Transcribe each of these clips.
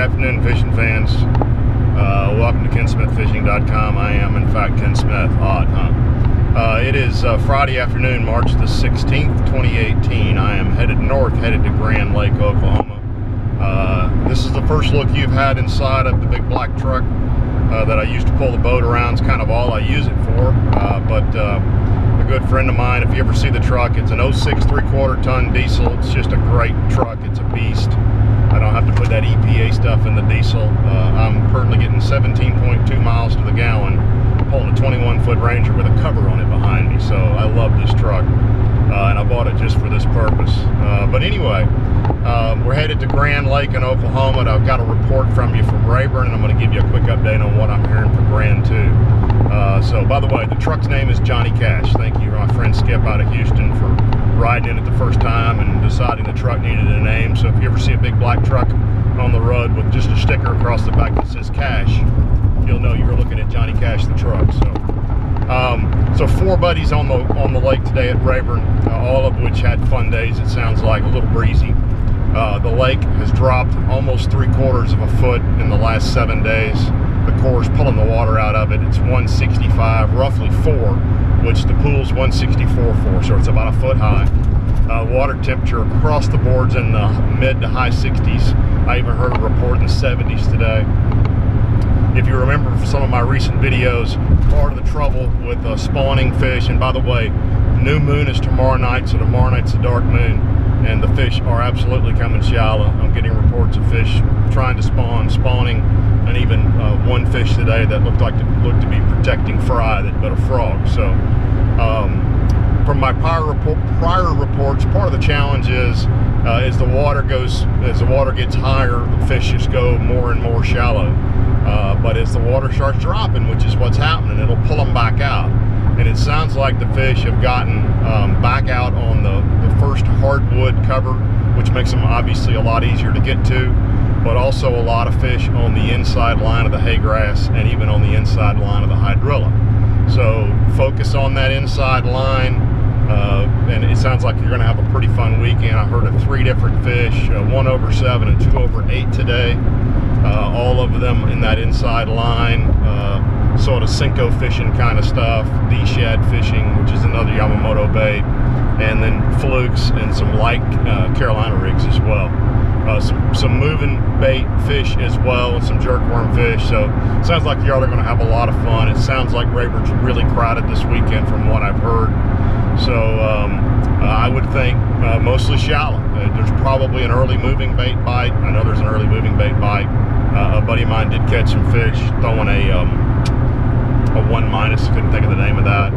afternoon, fishing fans. Welcome to KenSmithFishing.com. I am, in fact, Ken Smith. Odd, huh? It is Friday afternoon, March the 16th, 2018. I am headed north, headed to Grand Lake, Oklahoma. This is the first look you've had inside of the big black truck that I used to pull the boat around. It's kind of all I use it for. But a good friend of mine, if you ever see the truck, it's an 06 3/4 ton diesel. It's just a great truck. It's a beast. I don't have to put that EPA stuff in the diesel. I'm currently getting 17.2 miles to the gallon, pulling a 21-foot Ranger with a cover on it behind me. So I love this truck, and I bought it just for this purpose. But anyway, we're headed to Grand Lake in Oklahoma, and I've got a report from you from Rayburn, and I'm going to give you a quick update on what I'm hearing for Grand too. So by the way, the truck's name is Johnny Cash. Thank you, my friend Skip out of Houston, for riding in it the first time and deciding the truck needed a name. So if you ever see a big black truck on the road with just a sticker across the back that says Cash, you'll know you're looking at Johnny Cash the truck. So four buddies on the lake today at Rayburn, all of which had fun days. It sounds like a little breezy. The lake has dropped almost 3/4 of a foot in the last 7 days. The Corps pulling the water out of it. It's 165, roughly 4, which the pool's 164.4, so it's about a foot high. Water temperature across the board's in the mid to high 60s. I even heard a report in the 70s today. If you remember from some of my recent videos, part of the trouble with spawning fish, and by the way, new moon is tomorrow night, so tomorrow night's a dark moon, and the fish are absolutely coming shallow. I'm getting reports of fish trying to spawning, and even one fish today that looked to be protecting fry that bit a frog. So from my prior reports, part of the challenge is as the water gets higher, the fish just go more and more shallow. But as the water starts dropping, which is what's happening, it'll pull them back out. And it sounds like the fish have gotten back out on the first hardwood cover, which makes them obviously a lot easier to get to, but also a lot of fish on the inside line of the hay grass and even on the inside line of the hydrilla. So focus on that inside line, and it sounds like you're going to have a pretty fun weekend. I heard of 3 different fish, 1 over 7 and 2 over 8 today. All of them in that inside line, sort of Cinco fishing kind of stuff, D-shad fishing, which is another Yamamoto bait, and then flukes and some light Carolina rigs as well. Some moving bait fish as well, and some jerkworm fish. So it sounds like y'all are going to have a lot of fun. It sounds like Rayburn's really crowded this weekend from what I've heard. So I would think mostly shallow. There's probably an early moving bait bite. I know there's an early moving bait bite. A buddy of mine did catch some fish throwing a 1-, couldn't think of the name of that,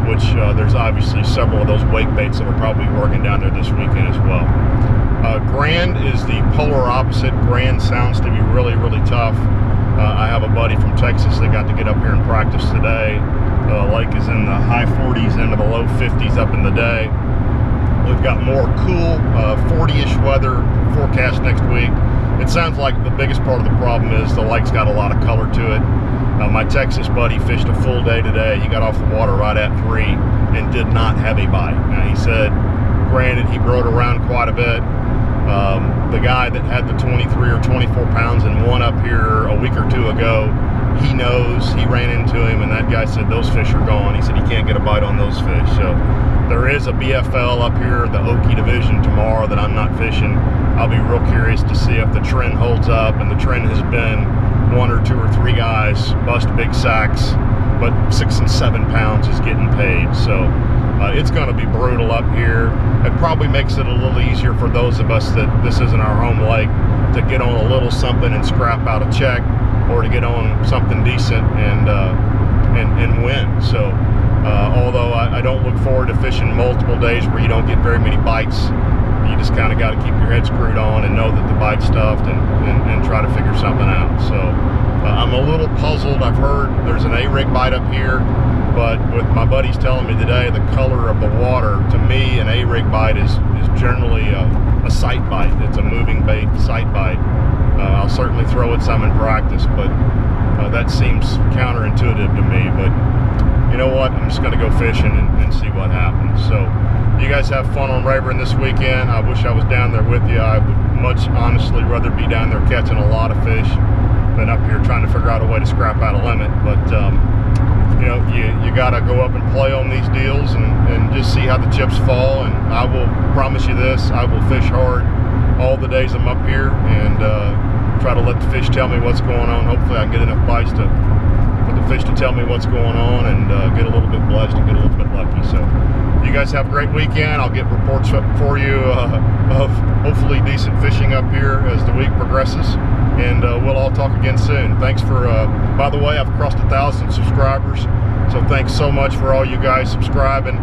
which there's obviously several of those wake baits that are probably working down there this weekend as well. Grand is the polar opposite. Grand sounds to be really, really tough. I have a buddy from Texas that got to get up here and practice today. The lake is in the high 40s into the low 50s up in the day. We've got more cool 40-ish weather forecast next week. It sounds like the biggest part of the problem is the lake's got a lot of color to it. My Texas buddy fished a full day today. He got off the water right at 3 and did not have a bite. Now he said, granted, he rode around quite a bit. The guy that had the 23 or 24 pounds and won up here a week or 2 ago, he knows, he ran into him, and that guy said those fish are gone. He said he can't get a bite on those fish. So there is a BFL up here, the Okie division, tomorrow that I'm not fishing. I'll be real curious to see if the trend holds up, and the trend has been 1 or 2 or 3 guys bust big sacks, but 6 and 7 pounds is getting paid. So it's going to be brutal up here. It probably makes it a little easier for those of us that this isn't our home lake to get on a little something and scrap out a check, or to get on something decent and win. So although I don't look forward to fishing multiple days where you don't get very many bites, you just kind of got to keep your head screwed on and know that the bite's stuffed and try to figure something out. So I'm a little puzzled. I've heard there's an A-rig bite up here, but with my buddies telling me today the color of the water, to me an A-rig bite is generally a sight bite. It's a moving bait sight bite. I'll certainly throw it some in practice, but that seems counterintuitive to me. But you know what, I'm just going to go fishing and see what happens. So you guys have fun on Rayburn this weekend. I wish I was down there with you. I would much honestly rather be down there catching a lot of fish than up here trying to figure out a way to scrap out a limit. But you know, you got to go up and play on these deals and just see how the chips fall. And I will promise you this, I will fish hard all the days I'm up here and try to let the fish tell me what's going on. Hopefully I can get enough bites for the fish to tell me what's going on, and get a little bit blessed and get a little bit lucky. So you guys have a great weekend. I'll get reports for you of hopefully decent fishing up here as the week progresses, and we'll all talk again soon. Thanks for, by the way, I've crossed 1,000 subscribers, so thanks so much for all you guys subscribing.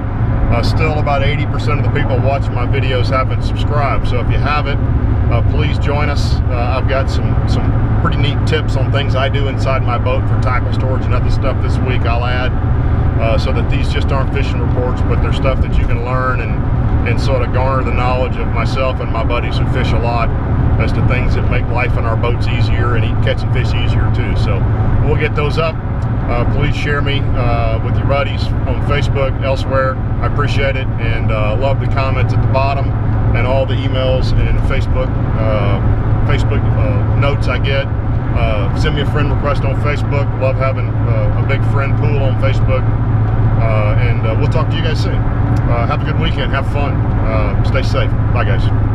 Still about 80% of the people watching my videos haven't subscribed, so if you haven't, please join us. I've got some pretty neat tips on things I do inside my boat for tackle storage and other stuff this week I'll add, so that these just aren't fishing reports, but they're stuff that you can learn and sort of garner the knowledge of myself and my buddies who fish a lot as to things that make life in our boats easier and catching fish easier too. So we'll get those up. Please share me with your buddies on Facebook, elsewhere. I appreciate it, and love the comments at the bottom and all the emails and Facebook notes I get. Send me a friend request on Facebook. Love having a big friend pool on Facebook. And we'll talk to you guys soon. Have a good weekend. Have fun. Stay safe. Bye, guys.